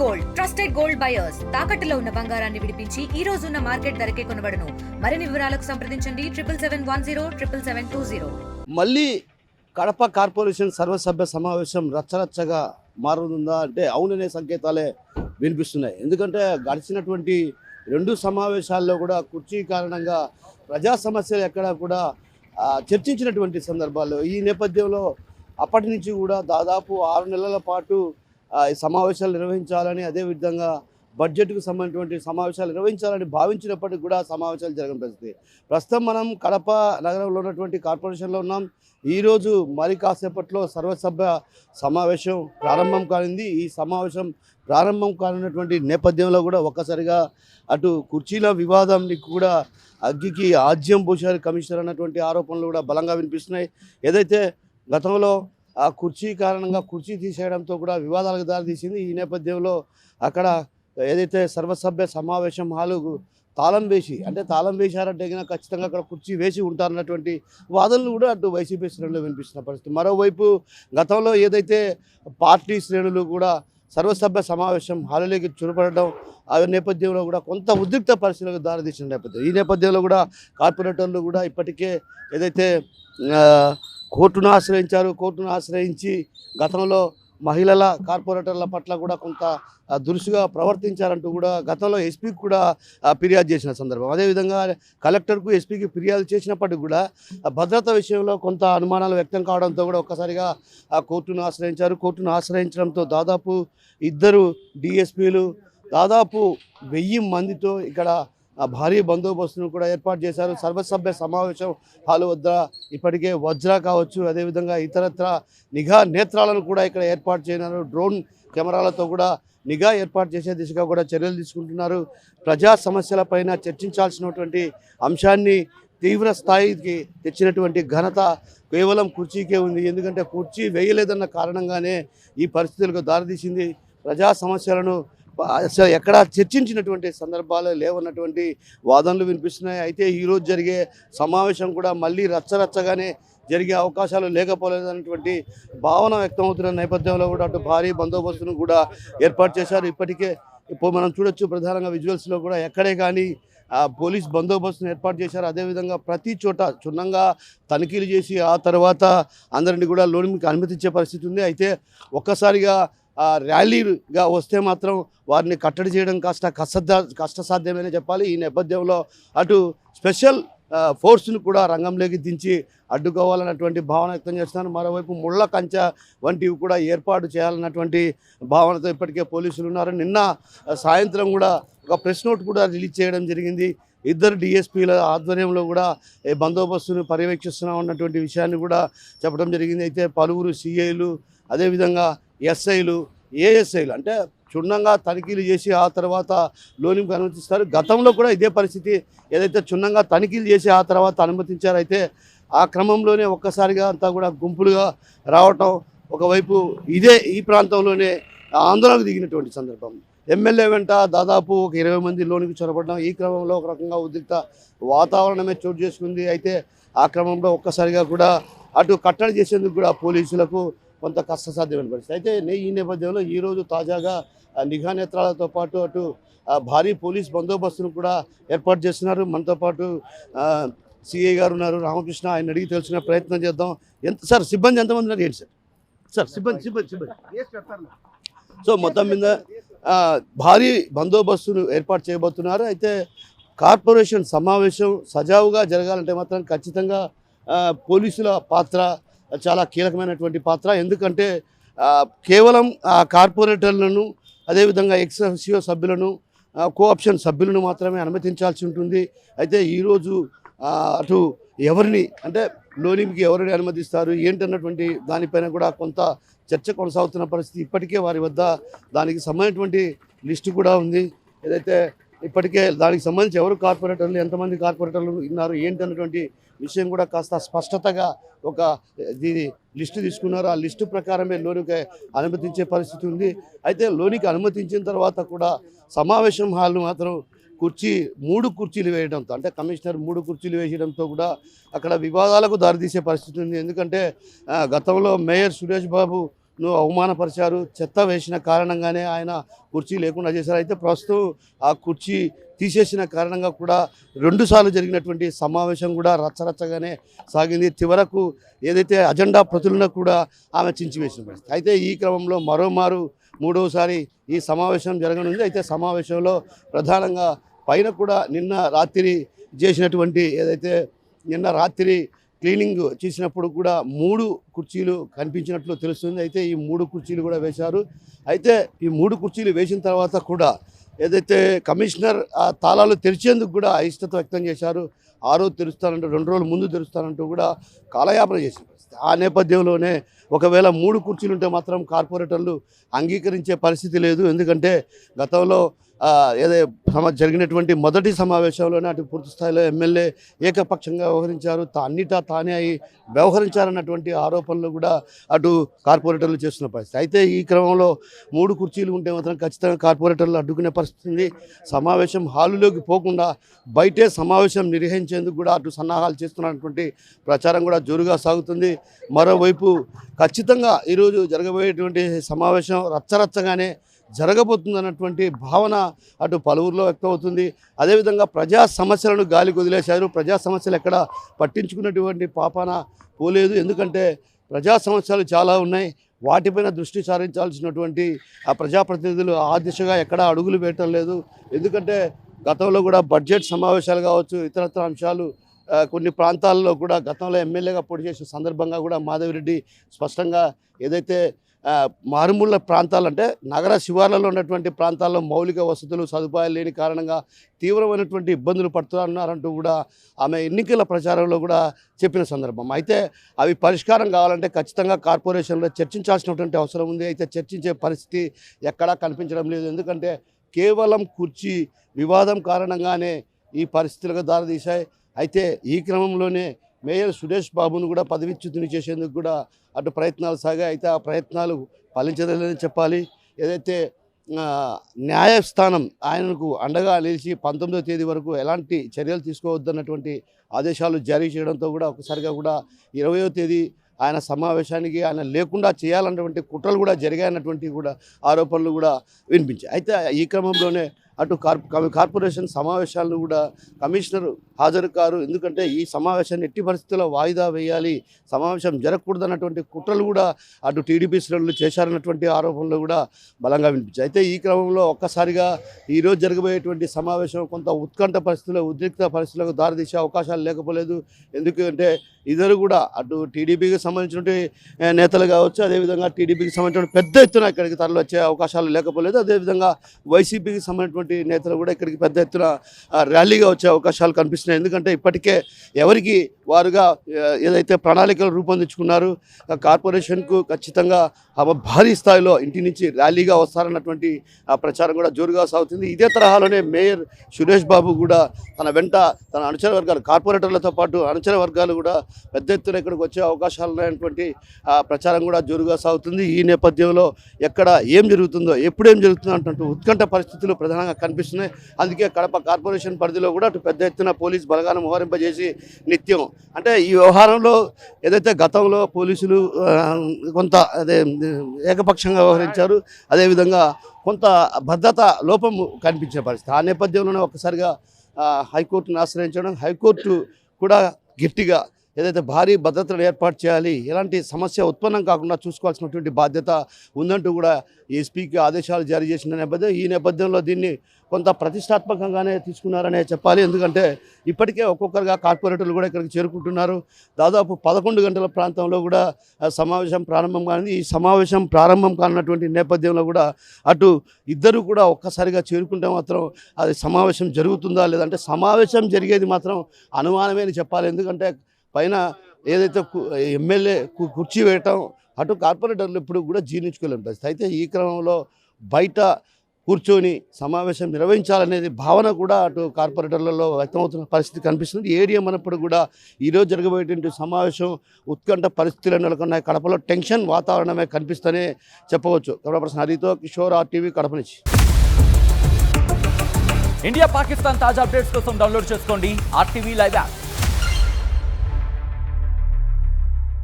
Gold trusted gold buyers తాకట్టులో ఉన్న బంగారాన్ని విడిపించి ఈ రోజు ఉన్న మార్కెట్ ధరకే కొనబడును. మరిన్ని వివరాలకు సంప్రదించండి 7771077720. మళ్ళీ కడప కార్పొరేషన్ సర్వసభ్య సమావేశం రచ్చరచ్చగా మారుతుందా అంటే అవుననే సంకేతాలే వినిపిస్తున్నాయి. ఎందుకంటే గడిచినటువంటి 2 సమావేశాల్లో కూడా కుర్చీ కారణంగా ప్రజా సమస్యలు ఎక్కడ కూడా చర్చించినటువంటి సందర్భాల్లో ఈ నేపథ్యంలో అప్పటి నుంచి కూడా దాదాపు 6 నెలల పాటు ఈ సమావేశాలు నిర్వహించాలని, అదేవిధంగా బడ్జెట్కు సంబంధించినటువంటి సమావేశాలు నిర్వహించాలని భావించినప్పటికీ కూడా సమావేశాలు జరగని పరిస్థితి. ప్రస్తుతం మనం కడప నగరంలో ఉన్నటువంటి కార్పొరేషన్లో ఉన్నాం. ఈరోజు మరి కాసేపట్లో సర్వసభ్య సమావేశం ప్రారంభం కానుంది. ఈ సమావేశం ప్రారంభం కానున్నటువంటి నేపథ్యంలో కూడా ఒక్కసారిగా అటు కుర్చీల వివాదాన్ని కూడా అగ్గికి ఆజ్యం పోశారు కమిషనర్ అన్నటువంటి ఆరోపణలు కూడా బలంగా వినిపిస్తున్నాయి. ఏదైతే గతంలో ఆ కుర్చీ కారణంగా కుర్చీ తీసేయడంతో కూడా వివాదాలకు దారితీసింది. ఈ నేపథ్యంలో అక్కడ ఏదైతే సర్వసభ్య సమావేశం హాలు తాళం వేశారంటే కనుక ఖచ్చితంగా అక్కడ కుర్చీ వేసి ఉంటారన్నటువంటి వాదనలు కూడా అటు వైసీపీ శ్రేణులు వినిపిస్తున్న పరిస్థితి. మరోవైపు గతంలో ఏదైతే పార్టీ శ్రేణులు కూడా సర్వసభ్య సమావేశం హాలులోకి చొరబడడం ఆ నేపథ్యంలో కూడా కొంత ఉద్రిక్త పరిస్థితులకు దారితీసిన నేపథ్యం. ఈ నేపథ్యంలో కూడా కార్పొరేటర్లు కూడా ఇప్పటికే ఏదైతే కోర్టును ఆశ్రయించి గతంలో మహిళల కార్పొరేటర్ల పట్ల కూడా కొంత దురుసుగా ప్రవర్తించారంటూ కూడా గతంలో ఎస్పీకి కూడా ఫిర్యాదు చేసిన సందర్భం. అదేవిధంగా కలెక్టర్కు ఎస్పీకి ఫిర్యాదు చేసినప్పటికీ కూడా భద్రత విషయంలో కొంత అనుమానాలు వ్యక్తం కావడంతో కూడా ఒక్కసారిగా కోర్టును ఆశ్రయించడంతో దాదాపు 2 డిఎస్పీలు దాదాపు 1000 మందితో ఇక్కడ భారీ బందోబస్తును కూడా ఏర్పాటు చేశారు. సర్వసభ్య సమావేశం హాలు వద్ద ఇప్పటికే వజ్ర కావచ్చు, అదేవిధంగా ఇతరత్ర నిఘా నేత్రాలను కూడా ఇక్కడ ఏర్పాటు చేయనున్నారు. డ్రోన్ కెమెరాలతో కూడా నిఘా ఏర్పాటు చేసే దిశగా కూడా చర్యలు తీసుకుంటున్నారు. ప్రజా సమస్యలపైన చర్చించాల్సినటువంటి అంశాన్ని తీవ్ర స్థాయికి తెచ్చినటువంటి ఘనత కేవలం కుర్చీకే ఉంది. ఎందుకంటే కుర్చీ వేయలేదన్న కారణంగానే ఈ పరిస్థితులకు దారితీసింది. ప్రజా సమస్యలను అసలు ఎక్కడా చర్చించినటువంటి సందర్భాలు లేవన్నటువంటి వాదనలు వినిపిస్తున్నాయి. అయితే ఈరోజు జరిగే సమావేశం కూడా మళ్ళీ రచ్చరచ్చగానే జరిగే అవకాశాలు లేకపోలేదన్నటువంటి భావన వ్యక్తమవుతున్న నేపథ్యంలో కూడా అటు భారీ బందోబస్తును కూడా ఏర్పాటు చేశారు. ఇప్పటికే ఇప్పుడు మనం చూడొచ్చు ప్రధానంగా విజువల్స్లో కూడా ఎక్కడే కానీ పోలీస్ బందోబస్తును ఏర్పాటు చేశారు. అదేవిధంగా ప్రతి చోట క్షుణ్ణంగా తనిఖీలు చేసి ఆ తర్వాత అందరినీ కూడా లోనికి అనుమతించే పరిస్థితి ఉంది. అయితే ఒక్కసారిగా ర్యాలీగా వస్తే మాత్రం వారిని కట్టడి చేయడం కష్టసాధ్యమనే చెప్పాలి. ఈ నేపథ్యంలో అటు స్పెషల్ ఫోర్స్ను కూడా రంగంలోకి దించి అడ్డుకోవాలన్నటువంటి భావన వ్యక్తం చేస్తున్నారు. మరోవైపు ముళ్ళ కంచె వంటివి కూడా ఏర్పాటు చేయాలన్నటువంటి భావనతో ఇప్పటికే పోలీసులు ఉన్నారు. నిన్న సాయంత్రం కూడా ఒక ప్రెస్ నోట్ కూడా రిలీజ్ చేయడం జరిగింది. 2 డిఎస్పీల ఆధ్వర్యంలో కూడా బందోబస్తును పర్యవేక్షిస్తున్నాం అన్నటువంటి విషయాన్ని కూడా చెప్పడం జరిగింది. అయితే పలువురు సిఐలు, అదేవిధంగా ఎస్ఐలు, ఏఎస్ఐలు అంటే క్షుణ్ణంగా తనిఖీలు చేసి ఆ తర్వాత లోనికి అనుమతిస్తారు. గతంలో కూడా ఇదే పరిస్థితి, ఏదైతే క్షుణ్ణంగా తనిఖీలు చేసి ఆ తర్వాత అనుమతించారో అయితే ఆ క్రమంలోనే ఒక్కసారిగా అంతా కూడా గుంపులుగా రావటం, ఒకవైపు ఈ ప్రాంతంలోనే ఆందోళనకు దిగినటువంటి సందర్భం. ఎమ్మెల్యే వెంట దాదాపు ఒక 20 మంది లోనికి చొరబడడం, ఈ క్రమంలో ఒక రకంగా ఉద్రిక్త వాతావరణమే చోటు చేసుకుంది. అయితే ఆ క్రమంలో ఒక్కసారిగా కూడా అటు కట్టడి చేసేందుకు కూడా పోలీసులకు కొంత కష్టసాధ్యమైన పరిస్థితి. అయితే ఈ నేపథ్యంలో ఈరోజు తాజాగా నిఘా నేత్రాలతో పాటు అటు భారీ పోలీస్ బందోబస్తును కూడా ఏర్పాటు చేస్తున్నారు. మనతో పాటు సిఐ గారు ఉన్నారు, రామకృష్ణ. ఆయన అడిగి తెలుసుకునే ప్రయత్నం చేద్దాం. సార్ సిబ్బంది ఎంతమంది ఉన్నారు ఏంటి సార్? సిబ్బంది సో మొత్తం మీద భారీ బందోబస్తును ఏర్పాటు చేయబోతున్నారు. అయితే కార్పొరేషన్ సమావేశం సజావుగా జరగాలంటే మాత్రం ఖచ్చితంగా పోలీసుల పాత్ర చాలా కీలకమైనటువంటి పాత్ర. ఎందుకంటే కేవలం కార్పొరేటర్లను, అదేవిధంగా ఎక్స్-అఫిషియో సభ్యులను, కోఆప్షన్ సభ్యులను మాత్రమే అనుమతించాల్సి ఉంటుంది. అయితే ఈరోజు అటు ఎవరిని అంటే లోనికి ఎవరిని అనుమతిస్తారు ఏంటన్నటువంటి దానిపైన కూడా కొంత చర్చ కొనసాగుతున్న పరిస్థితి. ఇప్పటికే వారి వద్ద దానికి సంబంధించినటువంటి లిస్టు కూడా ఉంది. ఏదైతే ఇప్పటికే దానికి సంబంధించి ఎవరు కార్పొరేటర్లు, ఎంతమంది కార్పొరేటర్లు ఉన్నారు ఏంటన్నటువంటి విషయం కూడా కాస్త స్పష్టతగా ఒక లిస్టు తీసుకున్నారు. ఆ లిస్టు ప్రకారమే లోనికి అనుమతించే పరిస్థితి ఉంది. అయితే లోనికి అనుమతించిన తర్వాత కూడా సమావేశం హాల్ను మాత్రం 3 కుర్చీలు వేయడంతో, అంటే కమిషనర్ 3 కుర్చీలు వేయడంతో కూడా అక్కడ వివాదాలకు దారితీసే పరిస్థితి ఉంది. ఎందుకంటే గతంలో మేయర్ సురేష్ బాబు అవమానపరిచారు, చెత్త వేసిన కారణంగానే ఆయన కుర్చీ లేకుండా చేశారు. అయితే ప్రస్తుతం ఆ కుర్చీ తీసేసిన కారణంగా కూడా 2 సార్లు జరిగినటువంటి సమావేశం కూడా రచ్చరచ్చగానే సాగింది. చివరకు ఏదైతే అజెండా ప్రతులను కూడా ఆమె చించివేసిన పరిస్థితి. అయితే ఈ క్రమంలో మరోమారు 3వసారి ఈ సమావేశం జరగనుంది. అయితే సమావేశంలో ప్రధానంగా పైన కూడా నిన్న రాత్రి చేసినటువంటి ఏదైతే నిన్న రాత్రి క్లీనింగ్ చేసినప్పుడు కూడా 3 కుర్చీలు కనిపించినట్లు తెలుస్తుంది. అయితే ఈ 3 కుర్చీలు కూడా వేశారు. అయితే ఈ 3 కుర్చీలు వేసిన తర్వాత కూడా ఏదైతే కమిషనర్ ఆ తాళాలు తెరిచేందుకు కూడా అయిష్టత వ్యక్తం చేశారు. 6 రోజు తెరుస్తానంటూ 2 రోజుల ముందు తెరుస్తానంటూ కూడా కాలయాపన చేసిన పరిస్థితి. ఆ నేపథ్యంలోనే ఒకవేళ 3 కుర్చీలు ఉంటే మాత్రం కార్పొరేటర్లు అంగీకరించే పరిస్థితి లేదు. ఎందుకంటే గతంలో జరిగినటువంటి మొదటి సమావేశంలోనే అటు పూర్తి స్థాయిలో ఎమ్మెల్యే ఏకపక్షంగా వ్యవహరించారు, అన్నిటా తానే అయి వ్యవహరించారన్నటువంటి ఆరోపణలు కూడా అటు కార్పొరేటర్లు చేస్తున్న పరిస్థితి. అయితే ఈ క్రమంలో 3 కుర్చీలు ఉంటే మాత్రం ఖచ్చితంగా కార్పొరేటర్లు అడ్డుకునే పరిస్థితి ఉంది. సమావేశం హాలులోకి పోకుండా బయటే సమావేశం నిర్వహించేందుకు కూడా అటు సన్నాహాలు చేస్తున్నటువంటి ప్రచారం కూడా జోరుగా సాగుతుంది. మరోవైపు ఖచ్చితంగా ఈరోజు జరగబోయేటువంటి సమావేశం రచ్చరచ్చగానే జరగబోతుందన్నటువంటి భావన అటు పలువురిలో వ్యక్తమవుతుంది. అదేవిధంగా ప్రజా సమస్యలను గాలికి వదిలేశారు. ప్రజా సమస్యలు ఎక్కడ పట్టించుకున్నటువంటి పాపాన పోలేదు. ఎందుకంటే ప్రజా సమస్యలు చాలా ఉన్నాయి. వాటిపైన దృష్టి సారించాల్సినటువంటి ఆ ప్రజాప్రతినిధులు ఆ దిశగా ఎక్కడా అడుగులు పెట్టడం లేదు. ఎందుకంటే గతంలో కూడా బడ్జెట్ సమావేశాలు కావచ్చు, ఇతరత్ర అంశాలు కొన్ని ప్రాంతాల్లో కూడా గతంలో ఎమ్మెల్యేగా పోటీ చేసిన సందర్భంగా కూడా మాధవిరెడ్డి స్పష్టంగా ఏదైతే మారుమూల ప్రాంతాలు అంటే నగర శివార్లలో ఉన్నటువంటి ప్రాంతాల్లో మౌలిక వసతులు సదుపాయాలు లేని కారణంగా తీవ్రమైనటువంటి ఇబ్బందులు పడుతున్నారంటూ కూడా ఆమె ఎన్నికల ప్రచారంలో కూడా చెప్పిన సందర్భం. అయితే అవి పరిష్కారం కావాలంటే ఖచ్చితంగా కార్పొరేషన్లో చర్చించాల్సినటువంటి అవసరం ఉంది. అయితే చర్చించే పరిస్థితి ఎక్కడా కనిపించడం లేదు. ఎందుకంటే కేవలం కుర్చీ వివాదం కారణంగానే ఈ పరిస్థితులకు దారితీశాయి. అయితే ఈ క్రమంలోనే మేయర్ సురేష్ బాబును కూడా పదవిచ్యుతుని చేసేందుకు కూడా అటు ప్రయత్నాలు సాగాయి. అయితే ఆ ప్రయత్నాలు ఫలించలేదని చెప్పాలి. ఏదైతే న్యాయస్థానం ఆయనకు అండగా నిలిచి 19వ తేదీ వరకు ఎలాంటి చర్యలు తీసుకోవద్దన్నటువంటి ఆదేశాలు జారీ చేయడంతో కూడా ఒకసారిగా కూడా 20వ తేదీ ఆయన సమావేశానికి ఆయన లేకుండా చేయాలన్నటువంటి కుట్రలు కూడా జరిగాయన్నటువంటి కూడా ఆరోపణలు కూడా వినిపించాయి. అయితే ఈ క్రమంలోనే అటు కార్పొరేషన్ సమావేశాలను కూడా కమిషనర్ హాజరు కారు. ఎందుకంటే ఈ సమావేశాన్ని ఎట్టి పరిస్థితుల్లో వాయిదా వేయాలి, సమావేశం జరగకూడదన్నటువంటి కుట్రలు కూడా అటు టీడీపీ శ్రేణులు చేశారన్నటువంటి ఆరోపణలు కూడా బలంగా వినిపించాయి. అయితే ఈ క్రమంలో ఒక్కసారిగా ఈరోజు జరగబోయేటువంటి సమావేశం కొంత ఉత్కంఠ పరిస్థితుల్లో ఉద్రిక్త పరిస్థితులకు దారితీసే అవకాశాలు లేకపోలేదు. ఎందుకంటే ఇద్దరు కూడా అటు టీడీపీకి సంబంధించిన నేతలు కావచ్చు, అదేవిధంగా టీడీపీకి సంబంధించిన పెద్ద ఎత్తున ఇక్కడికి తరలి వచ్చే అవకాశాలు లేకపోలేదు. అదేవిధంగా వైసీపీకి సంబంధించినటువంటి నేతలు కూడా ఇక్కడికి పెద్ద ఎత్తున ర్యాలీగా వచ్చే అవకాశాలు కనిపిస్తున్నాయి. ఎందుకంటే ఇప్పటికే ఎవరికి వారుగా ఏదైతే ప్రణాళికలు రూపొందించుకున్నారు, కార్పొరేషన్కు ఖచ్చితంగా భారీ స్థాయిలో ఇంటి నుంచి ర్యాలీగా వస్తారన్నటువంటి ప్రచారం కూడా జోరుగా సాగుతుంది. ఇదే తరహాలోనే మేయర్ సురేష్ బాబు కూడా తన వెంట తన అనుచర వర్గాలు కార్పొరేటర్లతో పాటు అనుచర వర్గాలు కూడా పెద్ద ఎత్తున ఇక్కడికి వచ్చే అవకాశాలు ఉన్నాయన్నటువంటి ప్రచారం కూడా జోరుగా సాగుతుంది. ఈ నేపథ్యంలో ఎక్కడ ఏం జరుగుతుందో ఎప్పుడేం జరుగుతుందో అన్నట్టు ఉత్కంఠ పరిస్థితులు ప్రధానంగా కనిపిస్తున్నాయి. అందుకే కడప కార్పొరేషన్ పరిధిలో కూడా అటు పెద్ద ఎత్తున పోలీసు బలగాలను మోహరింపజేసి నిత్యం అంటే ఈ వ్యవహారంలో ఏదైతే గతంలో పోలీసులు కొంత ఏకపక్షంగా వ్యవహరించారు, అదేవిధంగా కొంత భద్రత లోపం కనిపించే పరిస్థితి. ఆ నేపథ్యంలోనే ఒక్కసారిగా హైకోర్టును ఆశ్రయించడం, హైకోర్టు కూడా గట్టిగా ఏదైతే భారీ భద్రతను ఏర్పాటు చేయాలి, ఎలాంటి సమస్య ఉత్పన్నం కాకుండా చూసుకోవాల్సినటువంటి బాధ్యత ఉందంటూ కూడా ఎస్పీకి ఆదేశాలు జారీ చేసిన నేపథ్యం. ఈ నేపథ్యంలో దీన్ని కొంత ప్రతిష్టాత్మకంగానే తీసుకున్నారనే చెప్పాలి. ఎందుకంటే ఇప్పటికే ఒక్కొక్కరుగా కార్పొరేటర్లు కూడా ఇక్కడికి చేరుకుంటున్నారు. దాదాపు 11 గంటల ప్రాంతంలో కూడా సమావేశం ప్రారంభం కానిది. ఈ సమావేశం ప్రారంభం కానటువంటి నేపథ్యంలో కూడా అటు ఇద్దరు కూడా ఒక్కసారిగా చేరుకుంటే మాత్రం అది సమావేశం జరుగుతుందా లేదంటే సమావేశం జరిగేది మాత్రం అనుమానమే అని చెప్పాలి. ఎందుకంటే పైన ఏదైతే ఎమ్మెల్యే కుర్చీ వేయటం అటు కార్పొరేటర్లు ఇప్పుడు కూడా జీర్ణించుకోలేని పరిస్థితి. అయితే ఈ క్రమంలో బయట కూర్చొని సమావేశం నిర్వహించాలనేది భావన కూడా అటు కార్పొరేటర్లలో వ్యక్తమవుతున్న పరిస్థితి కనిపిస్తుంది. ఏడీఎం అన్నప్పుడు కూడా ఈరోజు జరగబోయేటువంటి సమావేశం ఉత్కంఠ పరిస్థితులు నెలకొన్నాయి. కడపలో టెన్షన్ వాతావరణమే కనిపిస్తూనే చెప్పవచ్చు. కడపర్సన్ హరితో కిషోర్ RTV కడప నుంచి. ఇండియా పాకిస్తాన్ తాజా అప్డేట్స్ కోసం డౌన్లోడ్ చేసుకోండి RTV లైవ్ యాప్.